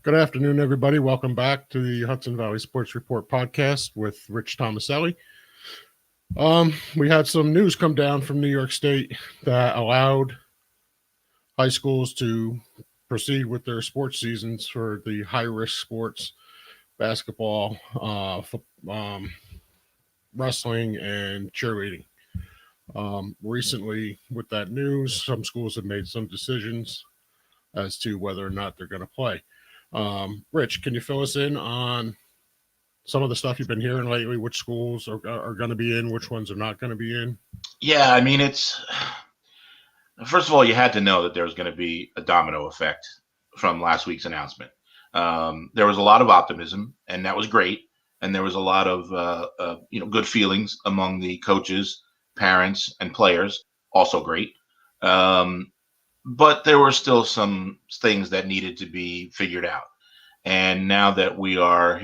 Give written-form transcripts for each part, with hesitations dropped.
Good afternoon, everybody. Welcome back to the Hudson Valley Sports Report podcast with Rich Tomaselli. We had some news come down from New York State that allowed high schools to proceed with their sports seasons for the high-risk sports, basketball, wrestling, and cheerleading. Recently, with that news, some schools have made some decisions as to whether or not they're going to play. Rich, can you fill us in on some of the stuff you've been hearing lately? Which schools are going to be in, which ones are not going to be in? Yeah, I mean, it's first of all, you had to know that there was going to be a domino effect from last week's announcement. There was a lot of optimism, and that was great. And there was a lot of good feelings among the coaches, parents, and players. Also great. But there were still some things that needed to be figured out. And now that we are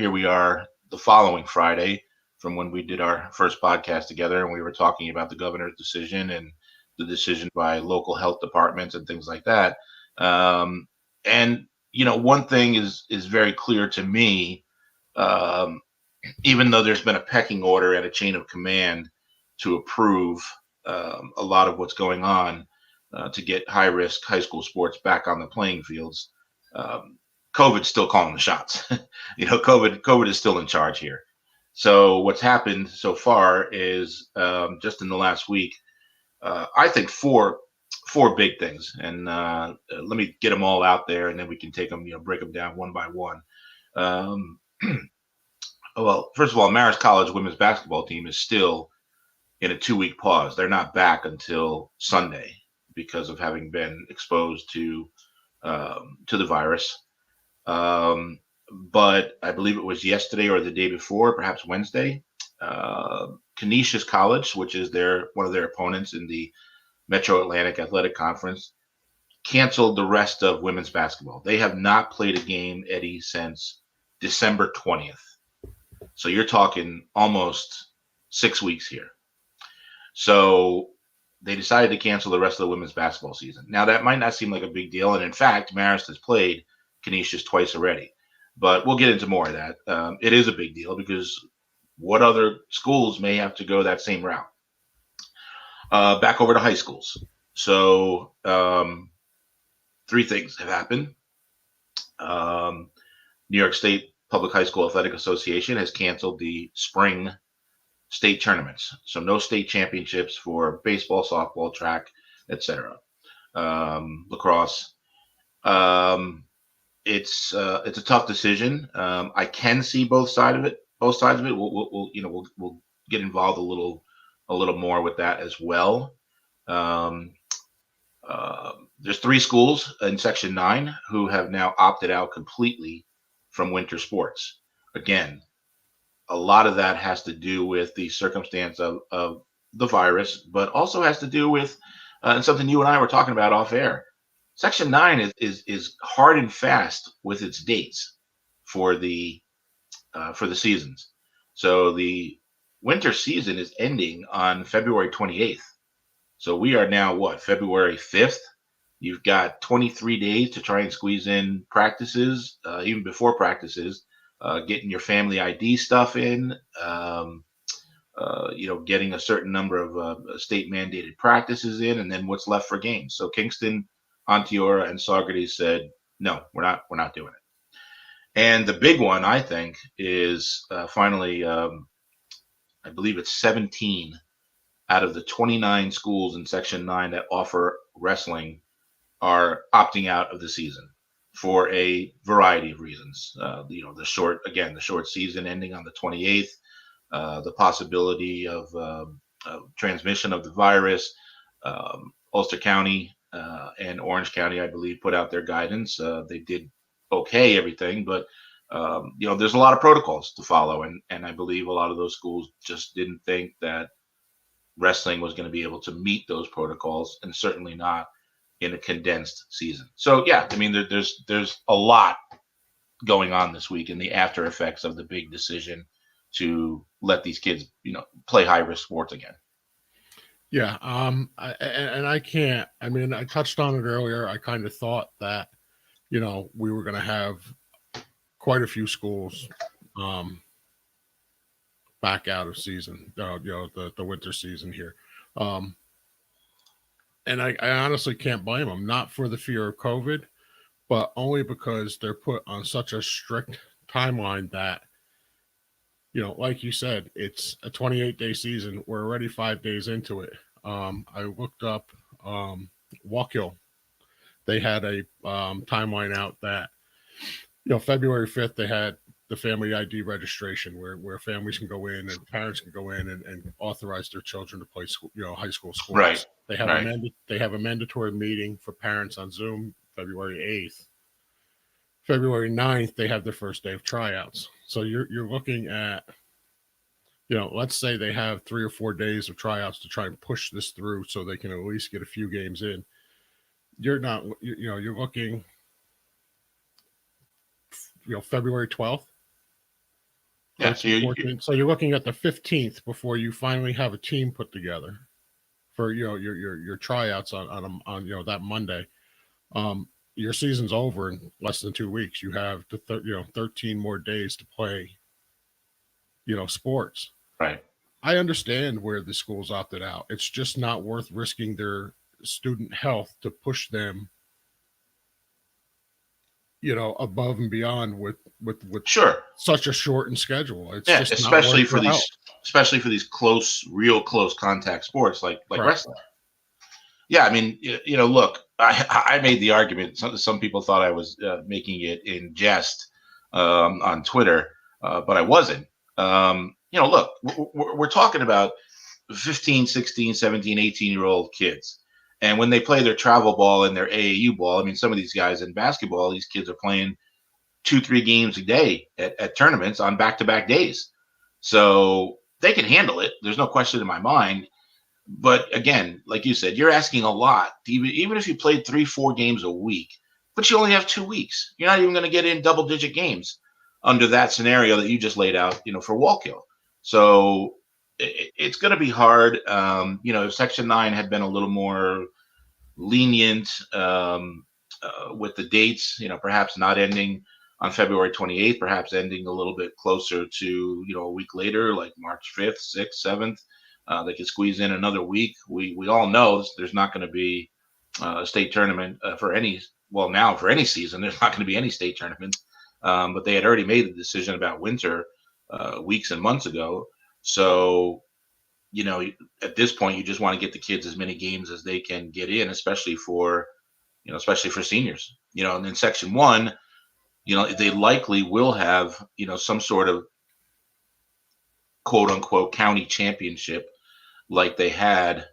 the following Friday from when we did our first podcast together, and we were talking about the governor's decision and the decision by local health departments and things like that. And one thing is very clear to me. Even though there's been a pecking order and a chain of command to approve a lot of what's going on to get high risk high school sports back on the playing fields, COVID's still calling the shots. COVID is still in charge here. So what's happened so far is just in the last week, I think four big things, and let me get them all out there, and then we can take them, break them down one by one. Well, first of all, Marist College women's basketball team is still in a 2-week pause. They're not back until Sunday because of having been exposed to the virus. But I believe it was yesterday or the day before, perhaps Wednesday. Canisius College, which is one of their opponents in the Metro Atlantic Athletic Conference, canceled the rest of women's basketball. They have not played a game, Eddie, since December 20th. So you're talking almost 6 weeks here. So they decided to cancel the rest of the women's basketball season. Now, that might not seem like a big deal. And in fact, Marist has played Canisius twice already. But we'll get into more of that. It is a big deal because what other schools may have to go that same route? Back over to high schools. So 3 things have happened. New York State Public High School Athletic Association has canceled the spring state tournaments. So no state championships for baseball, softball, track, etc. Lacrosse. It's a tough decision. I can see both sides of it. We'll get involved a little more with that as well. There's 3 schools in Section 9 who have now opted out completely from winter sports. Again, a lot of that has to do with the circumstance of the virus, but also has to do with and something you and I were talking about off air. Section 9 is hard and fast with its dates for the seasons. So the winter season is ending on February 28th. So we are now February 5th. You've got 23 days to try and squeeze in practices, even before practices, getting your family ID stuff in, getting a certain number of state mandated practices in, and then what's left for games. So Kingston, Onteora, and Saugerties said, no, we're not doing it. And the big one, I think, is finally, I believe it's 17 out of the 29 schools in Section 9 that offer wrestling are opting out of the season for a variety of reasons. The short season ending on the 28th, the possibility of transmission of the virus. Ulster County and Orange County, I believe, put out their guidance. They did okay everything, but there's a lot of protocols to follow, and I believe a lot of those schools just didn't think that wrestling was going to be able to meet those protocols, and certainly not in a condensed season. So yeah, I mean, there's a lot going on this week in the after effects of the big decision to let these kids, play high risk sports again. Yeah. I can't. I mean, I touched on it earlier. I kind of thought that we were going to have quite a few schools back out of season, the winter season here. Um, and I honestly can't blame them, not for the fear of COVID, but only because they're put on such a strict timeline that, like you said, it's a 28-day season. We're already 5 days into it. I looked up Walk-Hill. They had a timeline out that, February 5th, they had the family ID registration where families can go in and parents can go in and authorize their children to play school, high school sports. Right. They have Right. they have a mandatory meeting for parents on Zoom February 8th. February 9th, they have their first day of tryouts. So you're looking at, let's say they have 3 or 4 days of tryouts to try and push this through so they can at least get a few games in. You're not, you're looking, February 12th. Yeah. So you're looking at the 15th before you finally have a team put together for, your tryouts on that Monday. Your season's over in less than 2 weeks. You have 13 more days to play, sports. Right. I understand where the schools opted out. It's just not worth risking their student health to push them, above and beyond with Sure. such a shortened schedule. It's Yeah, just especially not for worth these real close contact sports like Right. wrestling. Yeah, I mean, look, I made the argument. Some people thought I was making it in jest on Twitter, but I wasn't. Look, we're talking about 15, 16, 17, 18-year-old kids. And when they play their travel ball and their AAU ball, I mean, some of these guys in basketball, these kids are playing 2-3 games a day at tournaments on back-to-back days. So they can handle it. There's no question in my mind. But again, like you said, you're asking a lot. Even if you played 3-4 games a week, but you only have 2 weeks, you're not even going to get in double-digit games under that scenario that you just laid out, for Walk-Hill. So it's going to be hard. If Section 9 had been a little more lenient with the dates, perhaps not ending on February 28th, perhaps ending a little bit closer to, a week later, like March 5th, 6th, 7th. They could squeeze in another week. We all know there's not going to be a state tournament for any season. There's not going to be any state tournament. But they had already made the decision about winter weeks and months ago. So, at this point, you just want to get the kids as many games as they can get in, especially for seniors. And in Section 1, they likely will have, some sort of quote unquote county championship like they had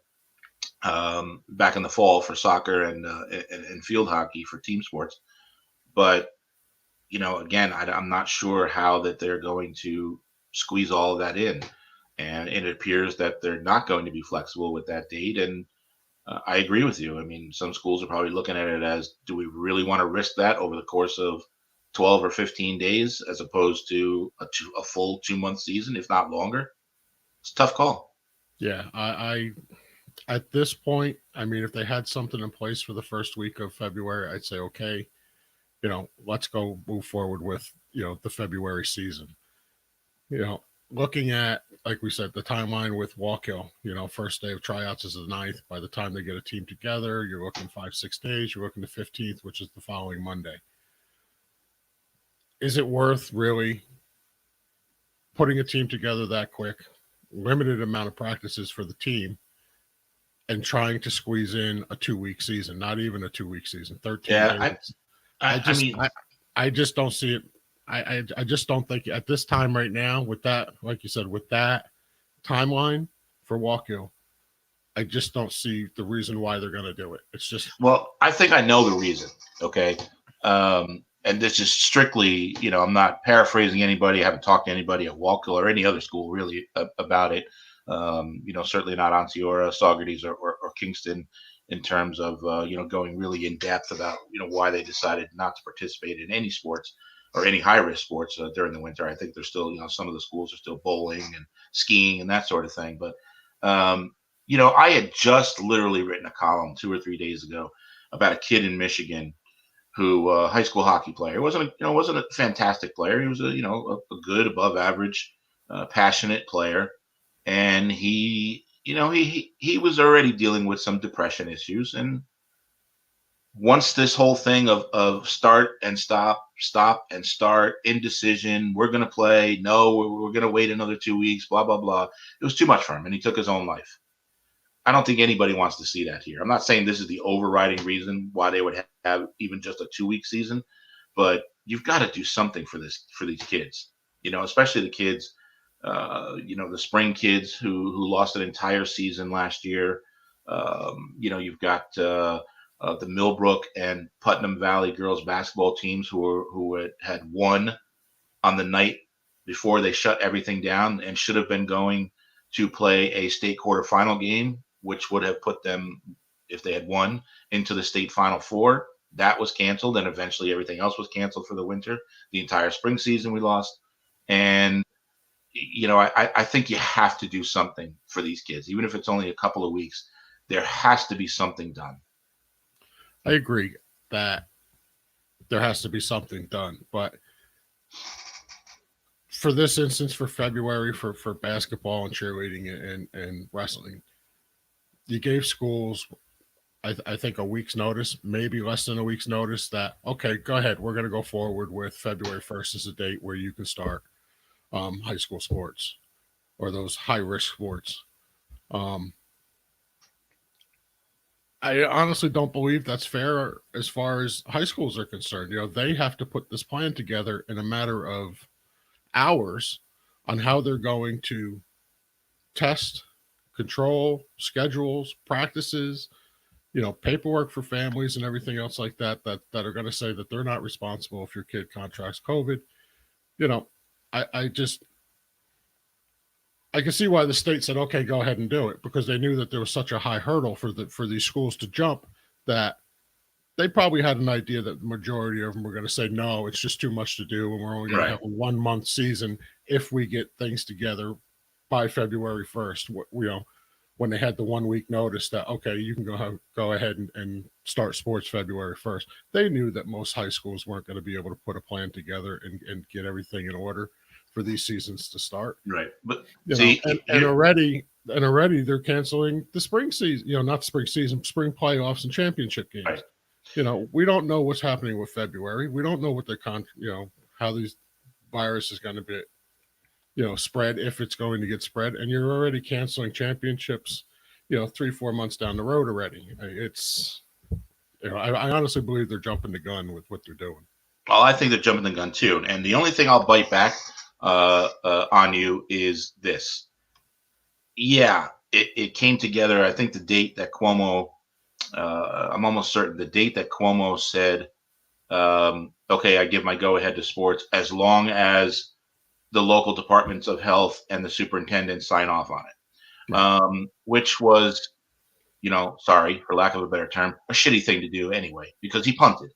back in the fall for soccer and field hockey for team sports. But, again, I'm not sure how that they're going to squeeze all of that in. And it appears that they're not going to be flexible with that date. And I agree with you. I mean, some schools are probably looking at it as, do we really want to risk that over the course of 12 or 15 days as opposed to a full 2-month season, if not longer? It's a tough call. Yeah, I at this point, I mean, if they had something in place for the first week of February, I'd say, okay, let's go move forward with, the February season. Looking at, like we said, the timeline with Walk-Hill, first day of tryouts is the 9th. By the time they get a team together, you're looking 5-6 days. You're looking the 15th, which is the following Monday. Is it worth really putting a team together that quick, limited amount of practices for the team, and trying to squeeze in a 2-week season? Not even a 2-week season, 13 days. I just don't see it. I just don't think at this time right now with that, like you said, with that timeline for Walk-Hill, I just don't see the reason why they're going to do it. It's just, well, I think I know the reason. Okay. And this is strictly, I'm not paraphrasing anybody. I haven't talked to anybody at Walk-Hill or any other school really about it. Certainly not Onteora, Saugerties, or Kingston in terms of, going really in depth about, why they decided not to participate in any sports or any high risk sports during the winter. I think there's still, some of the schools are still bowling and skiing and that sort of thing. But, I had just literally written a column 2 or 3 days ago about a kid in Michigan who high school hockey player. He wasn't a fantastic player. He was a good above average, passionate player, and he was already dealing with some depression issues. And once this whole thing of start and stop and start, indecision, we're going to play, no, we're going to wait another 2 weeks, blah blah blah, it was too much for him, and he took his own life. I don't think anybody wants to see that here. I'm not saying this is the overriding reason why they would have even just a 2 week season, but you've got to do something for these kids, especially the kids, the spring kids who lost an entire season last year. You've got the Millbrook and Putnam Valley girls basketball teams who had won on the night before they shut everything down and should have been going to play a state quarterfinal game, which would have put them, if they had won, into the state Final Four. That was canceled, and eventually everything else was canceled for the winter. The entire spring season we lost. And, I think you have to do something for these kids, even if it's only a couple of weeks. There has to be something done. I agree that there has to be something done, but for this instance, for February, for basketball and cheerleading and wrestling, you gave schools, I think, a week's notice, maybe less than a week's notice, that, okay, go ahead, we're going to go forward with February 1st as a date where you can start high school sports or those high-risk sports. I honestly don't believe that's fair as far as high schools are concerned. They have to put this plan together in a matter of hours on how they're going to test, control, schedules, practices, paperwork for families and everything else like that are going to say that they're not responsible if your kid contracts COVID. I can see why the state said, okay, go ahead and do it, because they knew that there was such a high hurdle for these schools to jump that they probably had an idea that the majority of them were going to say, no, it's just too much to do, and we're only going to have a 1 month season if we get things together by February 1st. When they had the 1 week notice that, okay, you can go ahead and start sports February 1st. They knew that most high schools weren't going to be able to put a plan together and get everything in order for these seasons to start. Right. But already they're canceling the spring season, not the spring season, spring playoffs and championship games. Right. We don't know what's happening with February. We don't know what how these virus is going to be, spread, if it's going to get spread. And you're already canceling championships, 3-4 months down the road already. It's, I honestly believe they're jumping the gun with what they're doing. Well, I think they're jumping the gun too. And the only thing I'll bite back on you is this. Yeah, it came together. I think the date that Cuomo, I'm almost certain the date that Cuomo said, okay, I give my go ahead to sports as long as the local departments of health and the superintendent sign off on it, which was, sorry, for lack of a better term, a shitty thing to do anyway, because he punted.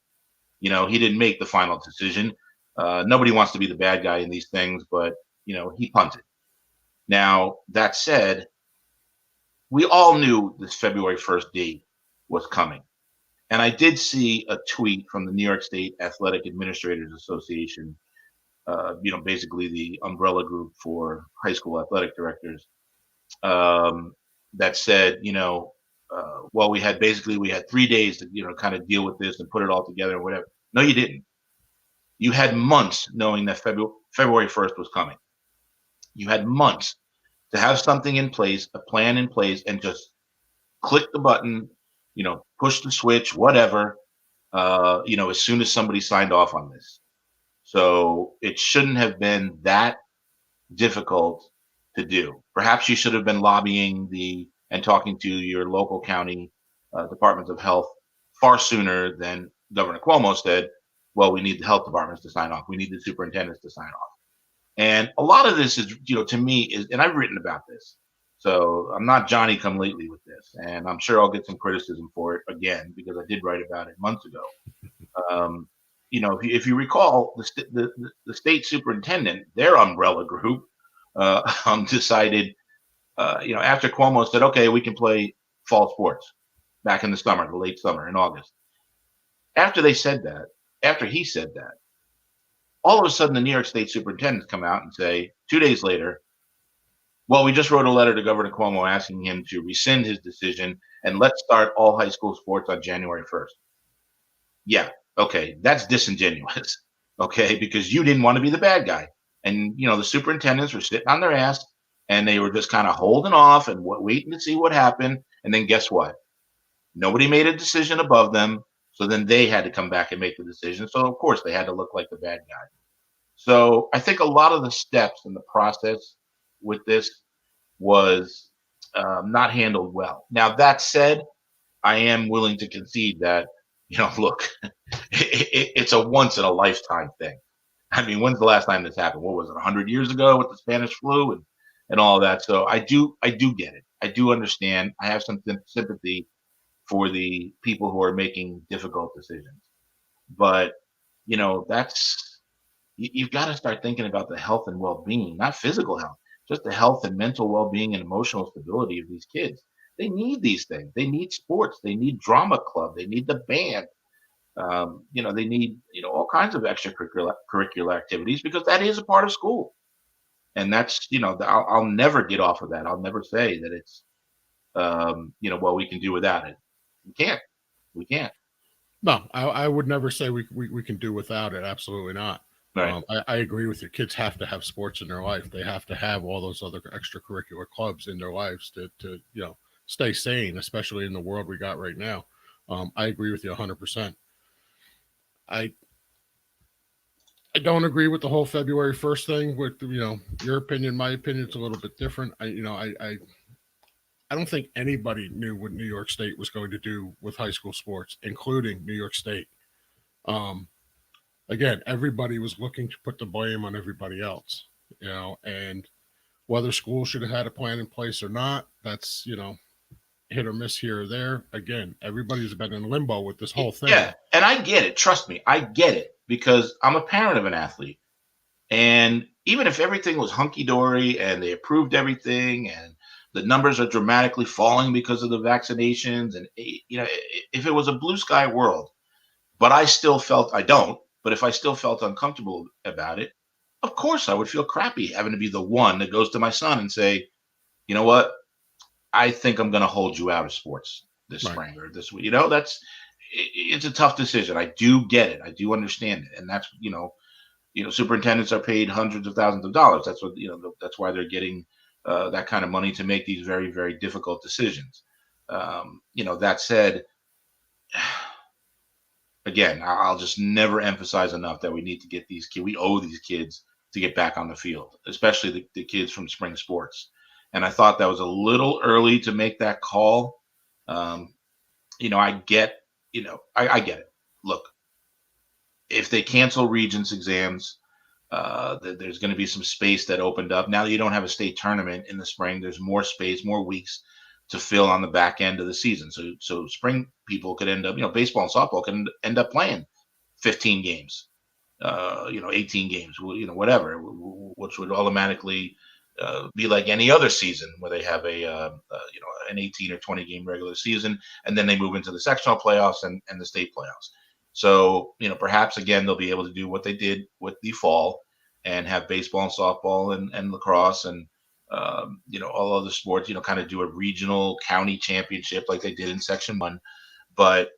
He didn't make the final decision. Nobody wants to be the bad guy in these things, but, he punted. Now, that said, we all knew this February 1st date was coming. And I did see a tweet from the New York State Athletic Administrators Association, basically the umbrella group for high school athletic directors, that said, well, we had 3 days to, kind of deal with this and put it all together and whatever. No, you didn't. You had months knowing that February 1st was coming. You had months to have something in place, a plan in place, and just click the button, push the switch, whatever, as soon as somebody signed off on this. So it shouldn't have been that difficult to do. Perhaps you should have been lobbying and talking to your local county departments of health far sooner than Governor Cuomo said, well, we need the health departments to sign off. We need the superintendents to sign off. And a lot of this is, to me, and I've written about this. So I'm not Johnny come lately with this. And I'm sure I'll get some criticism for it again, because I did write about it months ago. If you recall, the state superintendent, their umbrella group, decided, after Cuomo said, okay, we can play fall sports back in the summer, the late summer in August. after he said that, all of a sudden the New York State superintendents come out and say 2 days later, well, we just wrote a letter to Governor Cuomo asking him to rescind his decision and let's start all high school sports on January 1st. Yeah, okay, that's disingenuous, okay, because you didn't want to be the bad guy. And, the superintendents were sitting on their ass and they were just kind of holding off and waiting to see what happened. And then guess what? Nobody made a decision above them. So then they had to come back and make the decision. So, of course, they had to look like the bad guy. So I think a lot of the steps in the process with this was not handled well. Now, that said, I am willing to concede that, look, it's a once in a lifetime thing. I mean, when's the last time this happened? What was it, 100 years ago with the Spanish flu and all of that? So I do get it. I do understand. I have some sympathy for the people who are making difficult decisions. But, you've got to start thinking about the health and well-being, not physical health, just the health and mental well-being and emotional stability of these kids. They need these things. They need sports. They need drama club. They need the band. They need, all kinds of extracurricular activities because that is a part of school. And that's, I'll never get off of that. I'll never say that it's, well, we can do without it. We can't. No, I would never say we can do without it. Absolutely not. Right. I agree with you. Kids have to have sports in their life. They have to have all those other extracurricular clubs in their lives to stay sane, especially in the world we got right now. I agree with you 100%. I don't agree with the whole February 1st thing. With your opinion, my opinion, it's a little bit different. I don't think anybody knew what New York State was going to do with high school sports, including New York State. Again, everybody was looking to put the blame on everybody else, and whether schools should have had a plan in place or not, that's, hit or miss here or there. Again, everybody's been in limbo with this whole thing. Yeah, and I get it. Trust me, I get it because I'm a parent of an athlete. And even if everything was hunky-dory and they approved everything and the numbers are dramatically falling because of the vaccinations and, if it was a blue sky world, but I still felt, I don't, but if I still felt uncomfortable about it, of course I would feel crappy having to be the one that goes to my son and say, you know what, I think I'm going to hold you out of sports this spring or this week. It's a tough decision. I do get it. I do understand it. And that's, superintendents are paid hundreds of thousands of dollars. That's what, that's why they're getting that kind of money to make these very, very difficult decisions. That said, again, I'll just never emphasize enough that we need to get these kids, we owe these kids to get back on the field, especially the kids from spring sports. And I thought that was a little early to make that call. I get it. Look, if they cancel Regents exams, there's going to be some space that opened up. Now that you don't have a state tournament in the spring, there's more space, more weeks to fill on the back end of the season. So spring people could end up, baseball and softball can end up playing 15 games, 18 games, whatever, which would automatically be like any other season where they have an 18 or 20 game regular season, and then they move into the sectional playoffs and the state playoffs. So, perhaps again, they'll be able to do what they did with the fall and have baseball and softball and lacrosse and, all other sports, kind of do a regional county championship like they did in Section 1. But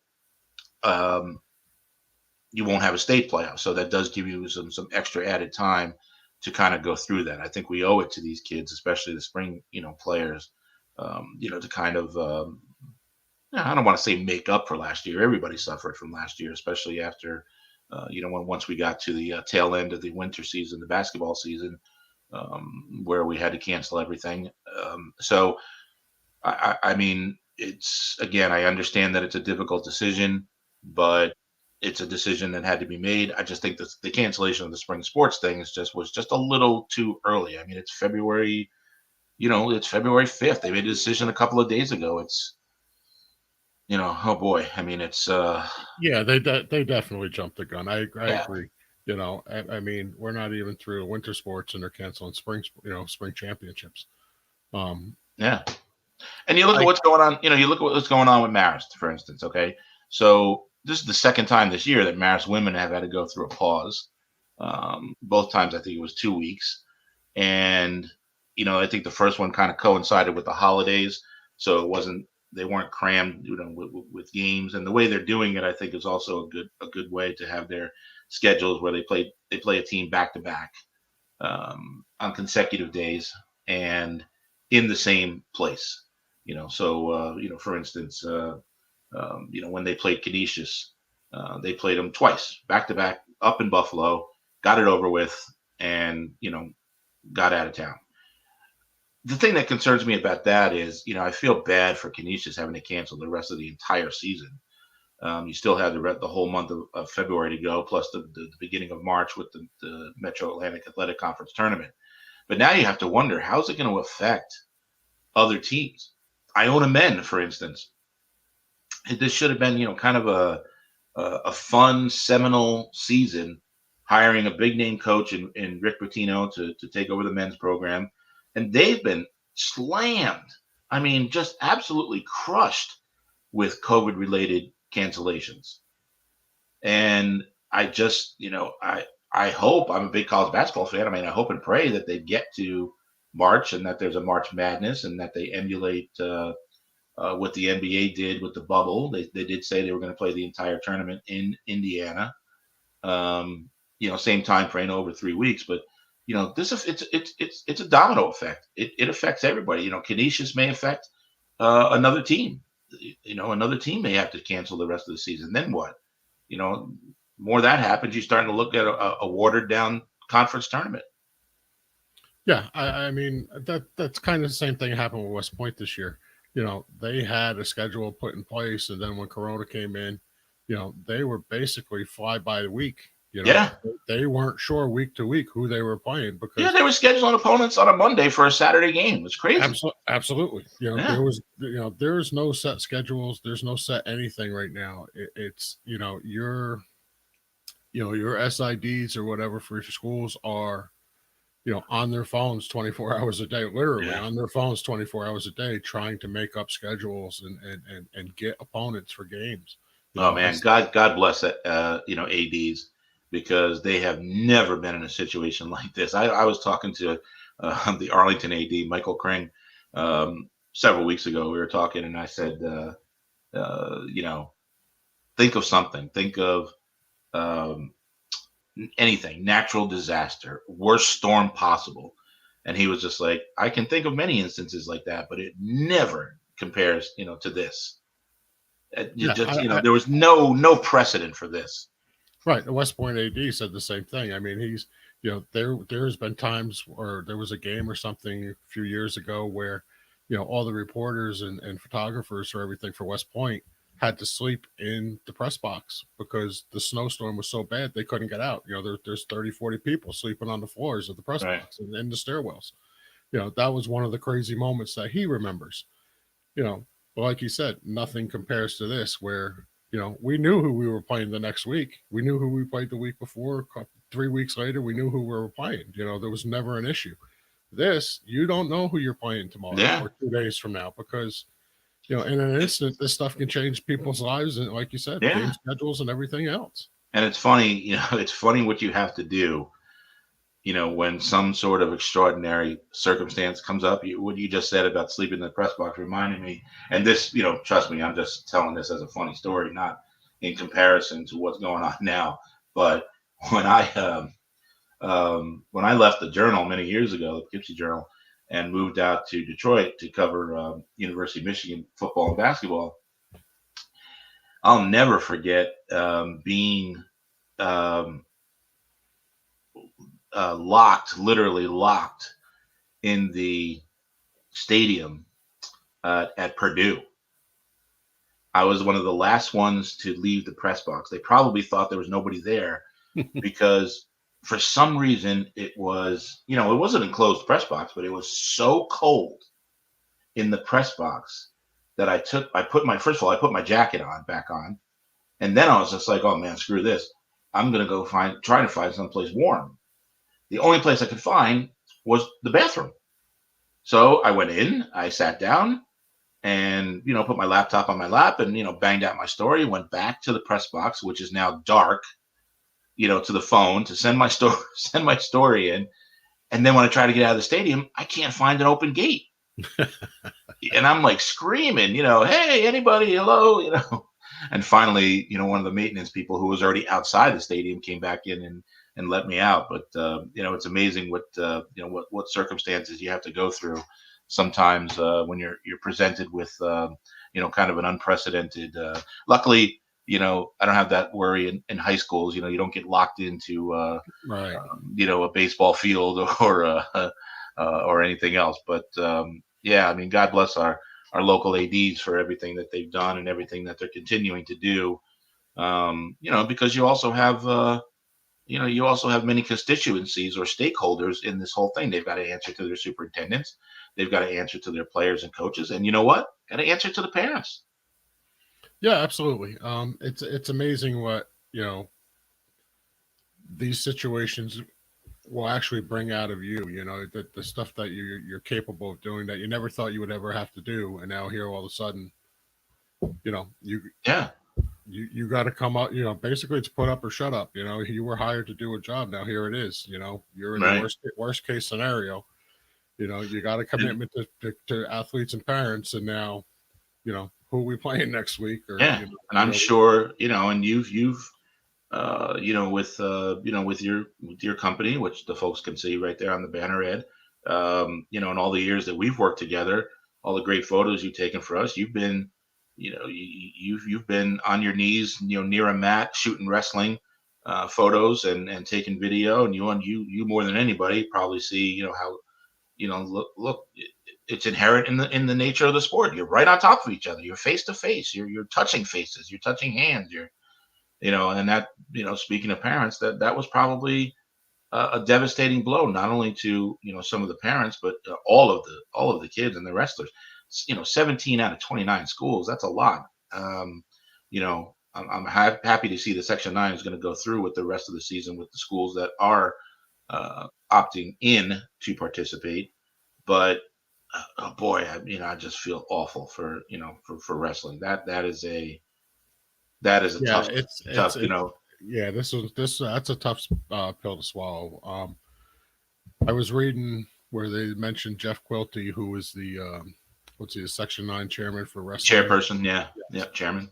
you won't have a state playoff. So that does give you some extra added time to kind of go through that. I think we owe it to these kids, especially the spring, players, to kind of, I don't want to say make up for last year. Everybody suffered from last year, especially after, once we got to the tail end of the winter season, the basketball season, where we had to cancel everything. So, I mean, it's, again, I understand that it's a difficult decision, but it's a decision that had to be made. I just think that the cancellation of the spring sports thing was just a little too early. I mean, it's February, it's February 5th. They made a decision a couple of days ago. It's, oh boy. I mean, it's yeah, they definitely jumped the gun. I agree. I mean, we're not even through winter sports and they're canceling spring championships. Yeah. And you look at what's going on, you look at what's going on with Marist, for instance. Okay. So this is the second time this year that Marist women have had to go through a pause. Both times I think it was 2 weeks, and I think the first one kind of coincided with the holidays, so they weren't crammed, with games. And the way they're doing it, I think, is also a good way to have their schedules where they play a team back to back on consecutive days and in the same place. For instance, when they played Canisius, they played them twice, back to back, up in Buffalo, got it over with, and got out of town. The thing that concerns me about that is, I feel bad for Canisius having to cancel the rest of the entire season. You still have the whole month of February to go, plus the beginning of March with the Metro Atlantic Athletic Conference tournament. But now you have to wonder, how's it going to affect other teams? Iona Men, for instance. This should have been, kind of a fun, seminal season, hiring a big name coach in Rick Pitino to take over the men's program. And they've been slammed. I mean, just absolutely crushed with COVID related cancellations. And I just, I hope, I'm a big college basketball fan. I mean, I hope and pray that they get to March and that there's a March Madness and that they emulate what the NBA did with the bubble. They did say they were going to play the entire tournament in Indiana. Same time frame over 3 weeks, but it's a domino effect. It affects everybody. Canisius may affect another team. Another team may have to cancel the rest of the season. Then what? More that happens, you're starting to look at a watered down conference tournament. Yeah, I mean that's kind of the same thing happened with West Point this year. They had a schedule put in place, and then when Corona came in, they were basically fly by the week. Yeah. They weren't sure week to week who they were playing because they were scheduling opponents on a Monday for a Saturday game. It's crazy. Absolutely. There's no set schedules. There's no set anything right now. It's your SIDs or whatever for your schools are on their phones 24 hours a day, literally on their phones 24 hours a day, trying to make up schedules and get opponents for games. Man, God bless it. ADs, because they have never been in a situation like this. I was talking to the Arlington AD, Michael Kring, several weeks ago. We were talking, and I said, think of something. Think of anything, natural disaster, worst storm possible. And he was just like, I can think of many instances like that, but it never compares, to this. There was no precedent for this. Right. The West Point AD said the same thing. I mean, he's, there's been times where there was a game or something a few years ago where, all the reporters and photographers for everything for West Point had to sleep in the press box because the snowstorm was so bad they couldn't get out. There's 30, 40 people sleeping on the floors of the press box and in the stairwells. That was one of the crazy moments that he remembers. But like you said, nothing compares to this where, we knew who we were playing the next week. We knew who we played the week before. 3 weeks later, we knew who we were playing. There was never an issue. This, you don't know who you're playing tomorrow or 2 days from now because in an instant, this stuff can change people's lives. And like you said, game schedules and everything else. And it's funny, it's funny what you have to do, when some sort of extraordinary circumstance comes up. What you just said about sleeping in the press box reminded me, and this, trust me, I'm just telling this as a funny story, not in comparison to what's going on now. But when I left the Journal many years ago, the Poughkeepsie Journal, and moved out to Detroit to cover University of Michigan football and basketball, I'll never forget being literally locked in the stadium at Purdue. I was one of the last ones to leave the press box. They probably thought there was nobody there because for some reason it was, it wasn't an enclosed press box, but it was so cold in the press box that I put my jacket back on. And then I was just like, oh man, screw this. I'm going to go try to find someplace warm. The only place I could find was the bathroom. So I went in, I sat down, and, put my laptop on my lap and, banged out my story, went back to the press box, which is now dark, to the phone to send my story, send my story in. And then when I try to get out of the stadium, I can't find an open gate. And I'm like screaming, hey, anybody, hello. And finally, one of the maintenance people who was already outside the stadium came back in and let me out. But, it's amazing what circumstances you have to go through sometimes when you're presented with, kind of an unprecedented, luckily, I don't have that worry in high schools. You don't get locked into, Right. A baseball field or anything else. But yeah, I mean, God bless our local ADs for everything that they've done and everything that they're continuing to do. Because you also have, many constituencies or stakeholders in this whole thing. They've got to answer to their superintendents. They've got to answer to their players and coaches. And you know what? Got to answer to the parents. Yeah, absolutely. It's amazing what, these situations will actually bring out of you, the stuff that you're capable of doing that you never thought you would ever have to do. And now here all of a sudden, you Yeah. You got to come up, basically it's put up or shut up. You were hired to do a job. Now here it is, you're in Right. the worst case scenario. You got a commitment to athletes and parents. And now, who are we playing next week? Or, Yeah. And I'm sure, and you've with your company, which the folks can see right there on the banner ad, in all the years that we've worked together, all the great photos you've taken for us, you've been, you've been on your knees, near a mat shooting wrestling photos and taking video, and you more than anybody probably see, how, look, it's inherent in the nature of the sport. You're right on top of each other. You're face to face. You're touching faces. You're touching hands. And that, speaking of parents, that was probably a devastating blow, not only to, some of the parents, but all of the kids and the wrestlers. 17 out of 29 schools. That's a lot. I'm happy to see the Section 9 is going to go through with the rest of the season with the schools that are opting in to participate. But oh boy, I just feel awful for for wrestling. That is a tough, yeah, that's a tough pill to swallow. I was reading where they mentioned Jeff Quilty, who is the Section 9 chairman for wrestling. Chairperson, yeah, chairman.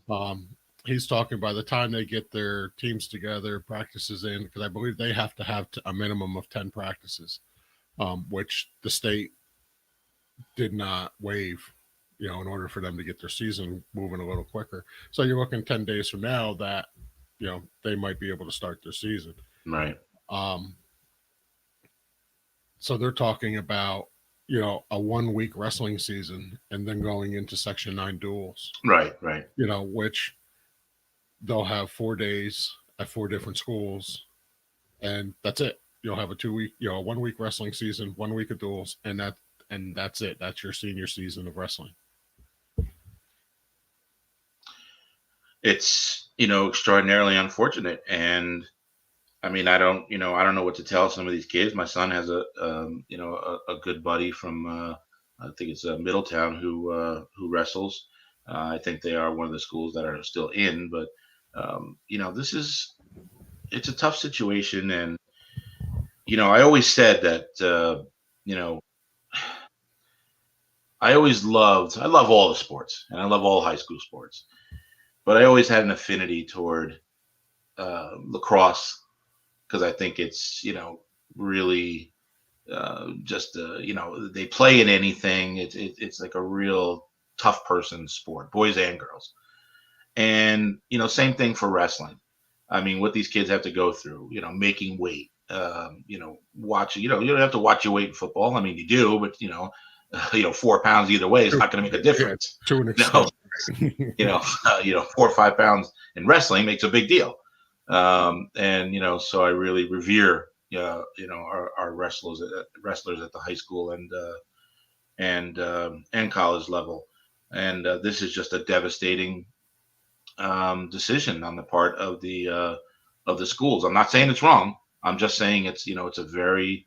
He's talking by the time they get their teams together, practices in, because I believe they have to have a minimum of 10 practices, which the state did not waive, in order for them to get their season moving a little quicker. So you're looking 10 days from now that, they might be able to start their season. Right. So they're talking about, a 1 week wrestling season and then going into Section 9 duels. Right. Which they'll have 4 days at 4 different schools, and that's it. You'll have a 2 week, a 1 week wrestling season, 1 week of duels, and that's it. That's your senior season of wrestling. It's, extraordinarily unfortunate. And I mean, I don't know what to tell some of these kids. My son has a good buddy from, I think it's Middletown who wrestles. I think they are one of the schools that are still in, but it's a tough situation. And, I always said that, I love all the sports and I love all high school sports, but I always had an affinity toward lacrosse because I think it's, really just, they play in anything. It's like a real tough person sport, boys and girls. And, same thing for wrestling. I mean, what these kids have to go through, making weight, watching, you don't have to watch your weight in football. I mean, you do, but, 4 pounds either way is not going to make a difference. To an extent. 4 or 5 pounds in wrestling makes a big deal. And, so I really revere, our wrestlers at the high school and college level. And this is just a devastating decision on the part of the schools. I'm not saying it's wrong. I'm just saying it's a very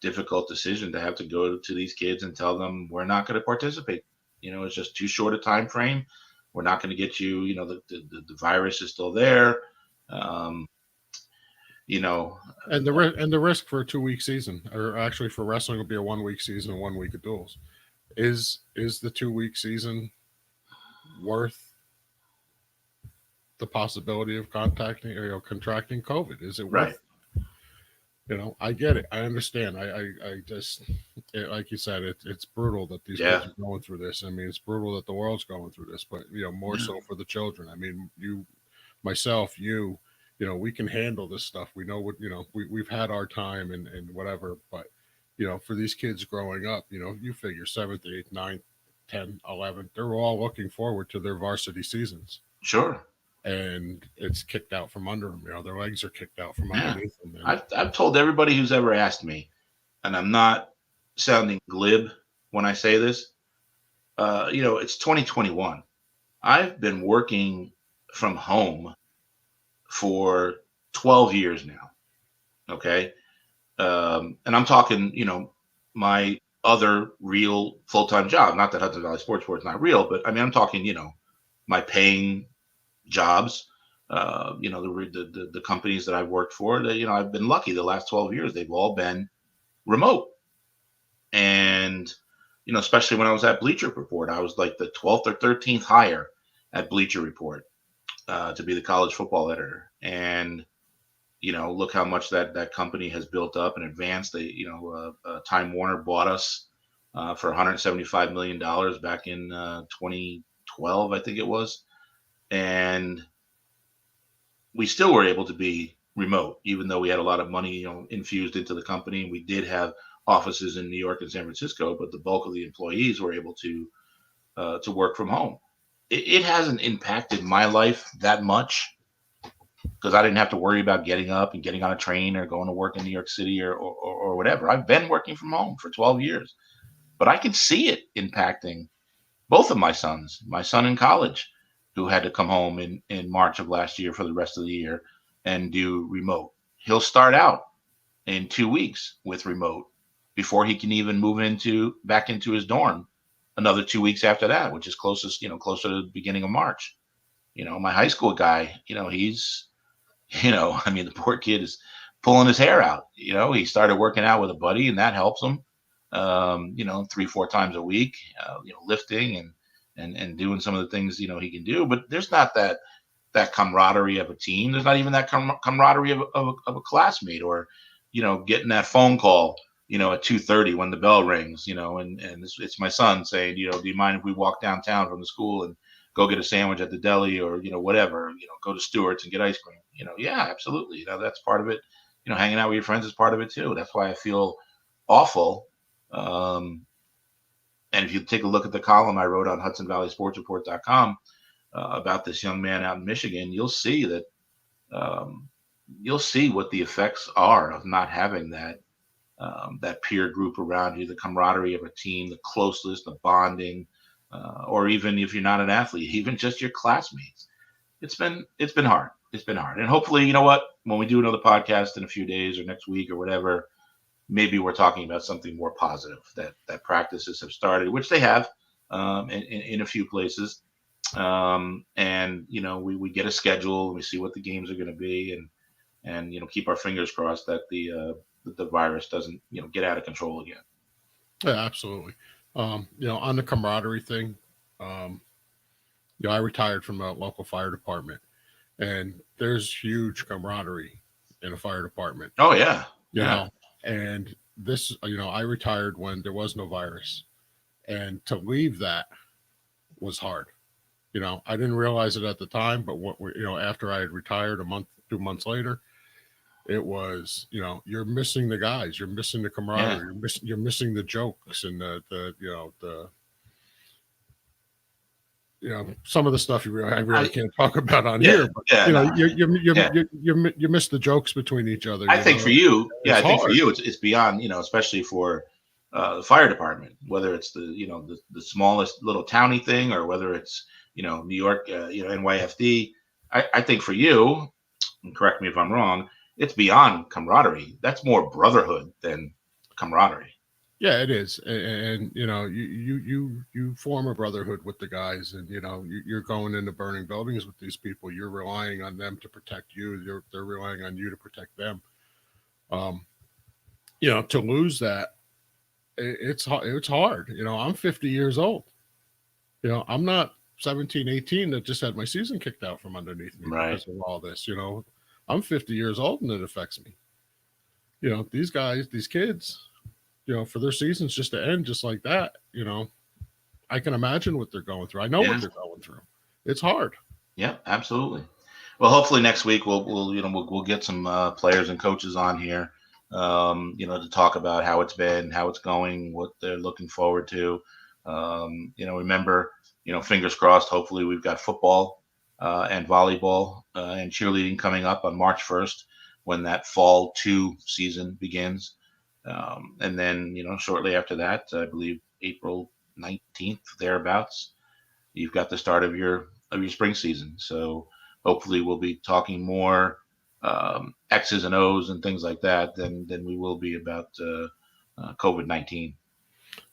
difficult decision to have to go to these kids and tell them we're not going to participate. It's just too short a time frame. We're not going to get you. The virus is still there. Um, you know, And the risk for a 2 week season, or actually for wrestling, will be a 1 week season, 1 week of duels. Is the 2 week season worth the possibility of contracting COVID? Is it right. worth? I get it. I understand. I just, like you said, it's brutal that these Yeah. kids are going through this. I mean, it's brutal that the world's going through this, but more Yeah. so for the children. I mean, myself, we can handle this stuff. We know what, we've had our time and whatever, but, for these kids growing up, you figure 7th, 8th, 9th, 10th, 11th, they're all looking forward to their varsity seasons. Sure. And it's kicked out from under them. Their legs are kicked out from Yeah. underneath them. And I've told everybody who's ever asked me, and I'm not sounding glib when I say this. It's 2021. I've been working from home for 12 years now. Okay. And I'm talking, my other real full-time job, not that Hudson Valley Sports Report is not real, but I mean, I'm talking, my paying jobs, the companies that I've worked for, that, I've been lucky the last 12 years, they've all been remote. And, especially when I was at Bleacher Report, I was like the 12th or 13th hire at Bleacher Report to be the college football editor. And, look how much that company has built up and advanced. Time Warner bought us for $175 million back in 2012, I think it was. And we still were able to be remote, even though we had a lot of money, infused into the company. We did have offices in New York and San Francisco, but the bulk of the employees were able to work from home. It hasn't impacted my life that much because I didn't have to worry about getting up and getting on a train or going to work in New York City or whatever. I've been working from home for 12 years, but I can see it impacting both of my sons. My son in college, who had to come home in March of last year for the rest of the year and do remote. He'll start out in 2 weeks with remote before he can even move back into his dorm another 2 weeks after that, which is closer to the beginning of March. My high school guy, he's, I mean, the poor kid is pulling his hair out. He started working out with a buddy and that helps him, 3-4 times a week, lifting and doing some of the things, he can do. But there's not that camaraderie of a team. There's not even that camaraderie of a classmate or, getting that phone call, at 2:30 when the bell rings, and it's my son saying, do you mind if we walk downtown from the school and go get a sandwich at the deli or, whatever, go to Stewart's and get ice cream, yeah, absolutely. That's part of it. Hanging out with your friends is part of it too. That's why I feel awful. And if you take a look at the column I wrote on HudsonValleySportsReport.com about this young man out in Michigan, you'll see that you'll see what the effects are of not having that peer group around you, the camaraderie of a team, the closeness, the bonding, or even if you're not an athlete, even just your classmates. It's been hard. It's been hard. And hopefully, you know what, when we do another podcast in a few days or next week or whatever, maybe we're talking about something more positive that practices have started, which they have in a few places. And we get a schedule and we see what the games are going to be and keep our fingers crossed that the virus doesn't get out of control again. Yeah, absolutely. On the camaraderie thing, I retired from a local fire department, and there's huge camaraderie in a fire department. Oh yeah, and this, I retired when there was no virus, and to leave that was hard. I didn't realize it at the time, but after I had retired 2 months later, it was, you're missing the guys, you're missing the camaraderie, you're missing the jokes and some of the stuff I really can't talk about on here, but you miss the jokes between each other. I think for you, it's beyond, especially for the fire department, whether it's the smallest little towny thing or whether it's New York, NYFD. I think for you, and correct me if I'm wrong, it's beyond camaraderie. That's more brotherhood than camaraderie. Yeah, it is, and you know, you form a brotherhood with the guys, and you know, you're going into burning buildings with these people. You're relying on them to protect you. They're relying on you to protect them. Um, you know, to lose that, it's hard. You know, I'm 50 years old. You know, I'm not 17, 18 that just had my season kicked out from underneath me Right. because of all this. You know, I'm 50 years old and it affects me. You know, these guys, these kids, you know, for their seasons just to end just like that, you know, I can imagine what they're going through. I know what Yeah. they're going through. It's hard. Yeah. Absolutely. Well, hopefully next week we'll get some players and coaches on here, to talk about how it's been, how it's going, what they're looking forward to. Remember, fingers crossed. Hopefully, we've got football and volleyball and cheerleading coming up on March 1st when that fall 2 season begins, and then shortly after that, I believe April 19th thereabouts, you've got the start of your spring season. So hopefully we'll be talking more X's and O's and things like that than we will be about COVID-19.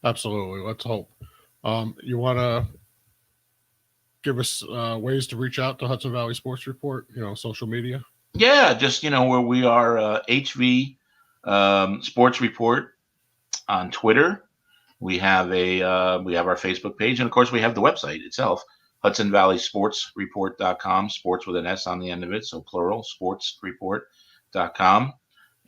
Absolutely. Let's hope. You want to give us ways to reach out to Hudson Valley Sports Report, you know, social media? Yeah, just where we are, HV Sports Report on Twitter. We have our Facebook page, and of course we have the website itself, Hudson Valley Sports Report.com, sports with an S on the end of it, so plural, sportsreport.com.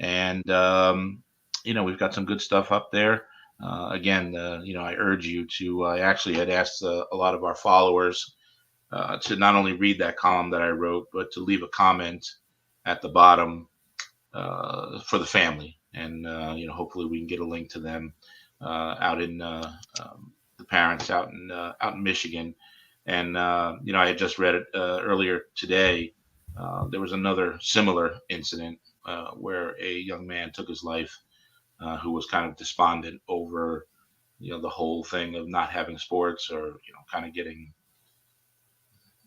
And we've got some good stuff up there. Again, I urge you to. I actually had asked a lot of our followers to not only read that column that I wrote, but to leave a comment at the bottom for the family, and hopefully we can get a link to them out in the parents out in Michigan. And I had just read it earlier today. There was another similar incident where a young man took his life, who was kind of despondent over the whole thing of not having sports, or kind of getting.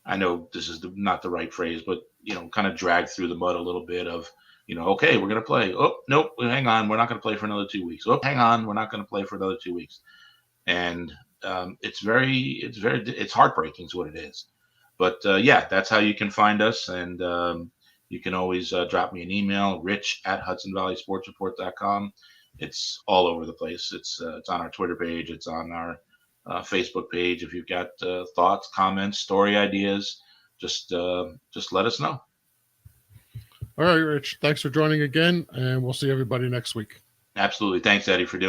I know this is not the right phrase, but kind of dragged through the mud a little bit of, okay, we're going to play. Oh, nope, hang on, we're not going to play for another 2 weeks. Oh, hang on, we're not going to play for another 2 weeks. And it's heartbreaking is what it is. But yeah, that's how you can find us. And you can always drop me an email, rich@hudsonvalleysportsreport.com. It's all over the place. It's on our Twitter page. It's on our Facebook page. If you've got thoughts, comments, story ideas, just let us know. All right, Rich. Thanks for joining again, and we'll see everybody next week. Absolutely. Thanks, Eddie, for doing